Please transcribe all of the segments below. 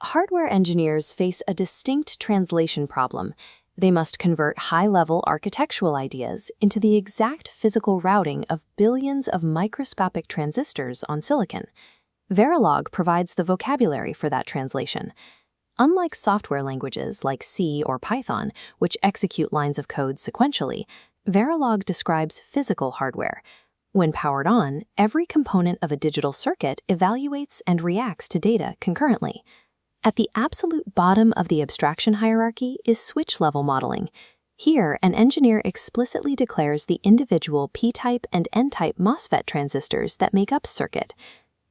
Hardware engineers face a distinct translation problem. They must convert high-level architectural ideas into the exact physical routing of billions of microscopic transistors on silicon. Verilog provides the vocabulary for that translation. Unlike software languages like C or Python, which execute lines of code sequentially, Verilog describes physical hardware. When powered on, every component of a digital circuit evaluates and reacts to data concurrently. At the absolute bottom of the abstraction hierarchy is switch-level modeling. Here, an engineer explicitly declares the individual P-type and N-type MOSFET transistors that make up a circuit.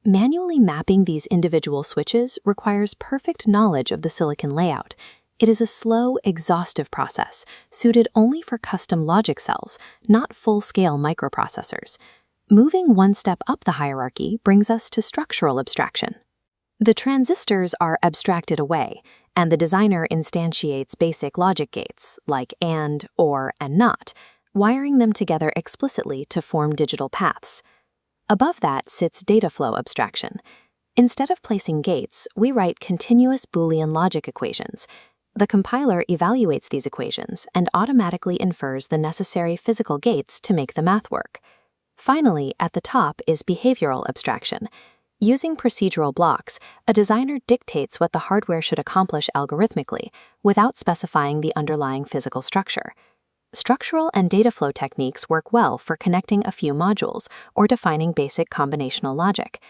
Manually mapping these individual switches requires perfect knowledge of the silicon layout. It is a slow, exhaustive process, suited only for custom logic cells, not full-scale microprocessors. Moving one step up the hierarchy brings us to structural abstraction. The transistors are abstracted away, and the designer instantiates basic logic gates, like AND, OR, and NOT, wiring them together explicitly to form digital paths. Above that sits data flow abstraction. Instead of placing gates, we write continuous Boolean logic equations. The compiler evaluates these equations and automatically infers the necessary physical gates to make the math work. Finally, at the top is behavioral abstraction. Using procedural blocks, a designer dictates what the hardware should accomplish algorithmically, without specifying the underlying physical structure. Structural and data flow techniques work well for connecting a few modules or defining basic combinational logic.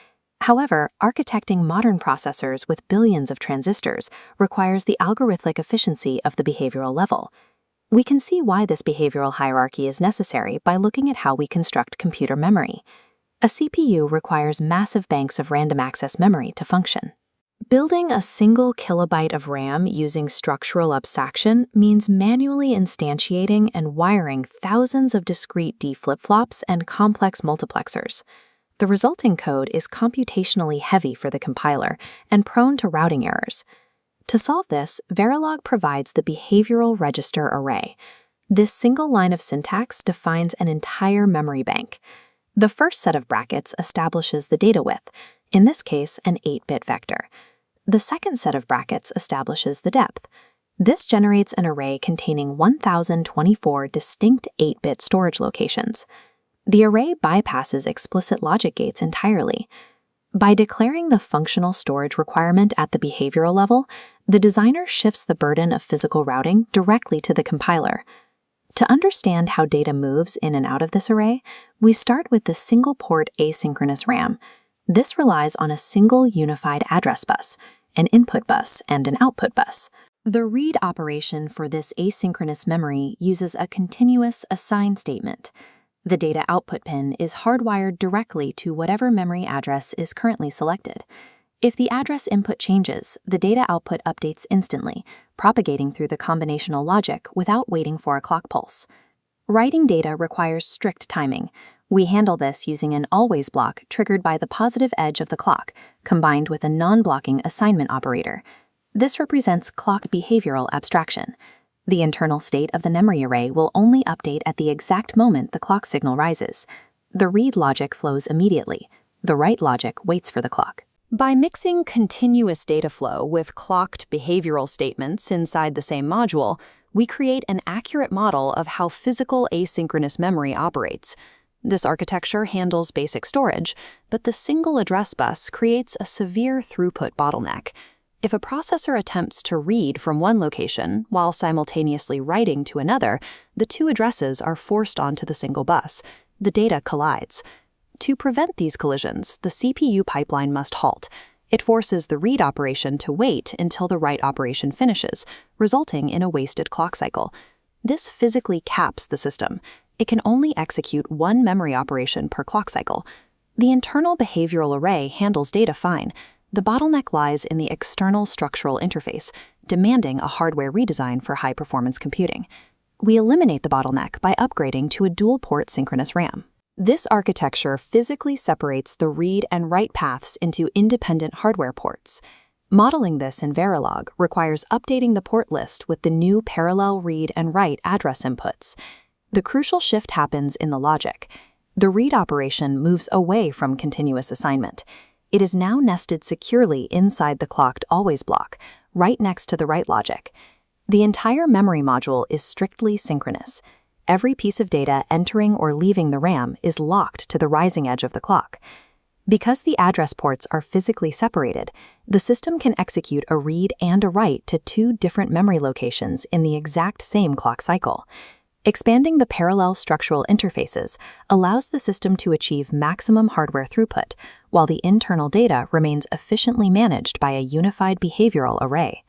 However, architecting modern processors with billions of transistors requires the algorithmic efficiency of the behavioral level. We can see why this behavioral hierarchy is necessary by looking at how we construct computer memory. A CPU requires massive banks of random access memory to function. Building a single kilobyte of RAM using structural abstraction means manually instantiating and wiring thousands of discrete D flip-flops and complex multiplexers. The resulting code is computationally heavy for the compiler and prone to routing errors. To solve this, Verilog provides the behavioral register array. This single line of syntax defines an entire memory bank. The first set of brackets establishes the data width, in this case an 8-bit vector. The second set of brackets establishes the depth. This generates an array containing 1,024 distinct 8-bit storage locations. The array bypasses explicit logic gates entirely. By declaring the functional storage requirement at the behavioral level, the designer shifts the burden of physical routing directly to the compiler. To understand how data moves in and out of this array, we start with the single-port asynchronous RAM. This relies on a single unified address bus, an input bus, and an output bus. The read operation for this asynchronous memory uses a continuous assign statement. The data output pin is hardwired directly to whatever memory address is currently selected. If the address input changes, the data output updates instantly, propagating through the combinational logic without waiting for a clock pulse. Writing data requires strict timing. We handle this using an always block triggered by the positive edge of the clock, combined with a non-blocking assignment operator. This represents clock behavioral abstraction. The internal state of the memory array will only update at the exact moment the clock signal rises. The read logic flows immediately. The write logic waits for the clock. By mixing continuous data flow with clocked behavioral statements inside the same module, we create an accurate model of how physical asynchronous memory operates. This architecture handles basic storage, but the single address bus creates a severe throughput bottleneck. If a processor attempts to read from one location while simultaneously writing to another, the two addresses are forced onto the single bus. The data collides. To prevent these collisions, the CPU pipeline must halt. It forces the read operation to wait until the write operation finishes, resulting in a wasted clock cycle. This physically caps the system. It can only execute one memory operation per clock cycle. The internal behavioral array handles data fine. The bottleneck lies in the external structural interface, demanding a hardware redesign for high-performance computing. We eliminate the bottleneck by upgrading to a dual-port synchronous RAM. This architecture physically separates the read and write paths into independent hardware ports. Modeling this in Verilog requires updating the port list with the new parallel read and write address inputs. The crucial shift happens in the logic. The read operation moves away from continuous assignment. It is now nested securely inside the clocked always block, right next to the write logic. The entire memory module is strictly synchronous. Every piece of data entering or leaving the RAM is locked to the rising edge of the clock. Because the address ports are physically separated, the system can execute a read and a write to two different memory locations in the exact same clock cycle. Expanding the parallel structural interfaces allows the system to achieve maximum hardware throughput, while the internal data remains efficiently managed by a unified behavioral array.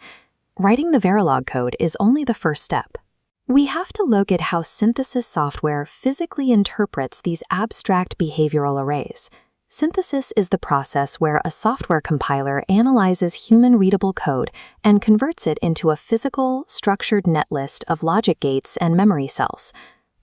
Writing the Verilog code is only the first step. We have to look at how synthesis software physically interprets these abstract behavioral arrays. Synthesis is the process where a software compiler analyzes human-readable code and converts it into a physical, structured netlist of logic gates and memory cells.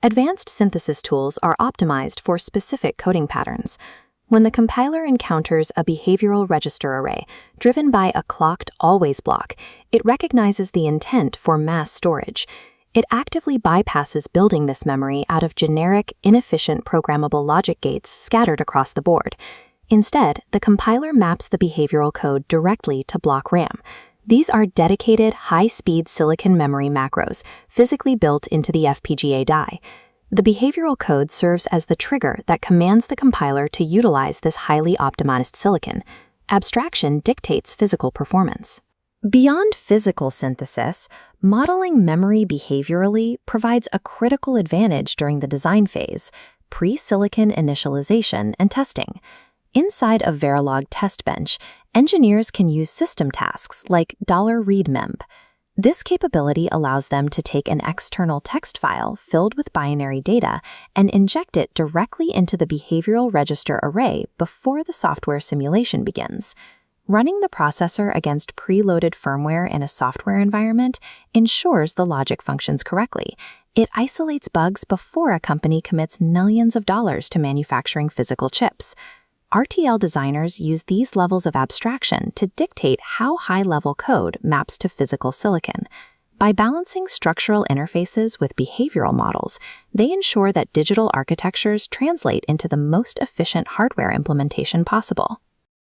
Advanced synthesis tools are optimized for specific coding patterns. When the compiler encounters a behavioral register array driven by a clocked always block, it recognizes the intent for mass storage. It actively bypasses building this memory out of generic, inefficient programmable logic gates scattered across the board. Instead, the compiler maps the behavioral code directly to block RAM. These are dedicated, high-speed silicon memory macros, physically built into the FPGA die. The behavioral code serves as the trigger that commands the compiler to utilize this highly optimized silicon. Abstraction dictates physical performance. Beyond physical synthesis, modeling memory behaviorally provides a critical advantage during the design phase, pre-silicon initialization and testing. Inside a Verilog test bench, engineers can use system tasks like $readmemb. This capability allows them to take an external text file filled with binary data and inject it directly into the behavioral register array before the software simulation begins. Running the processor against preloaded firmware in a software environment ensures the logic functions correctly. It isolates bugs before a company commits millions of dollars to manufacturing physical chips. RTL designers use these levels of abstraction to dictate how high-level code maps to physical silicon. By balancing structural interfaces with behavioral models, they ensure that digital architectures translate into the most efficient hardware implementation possible.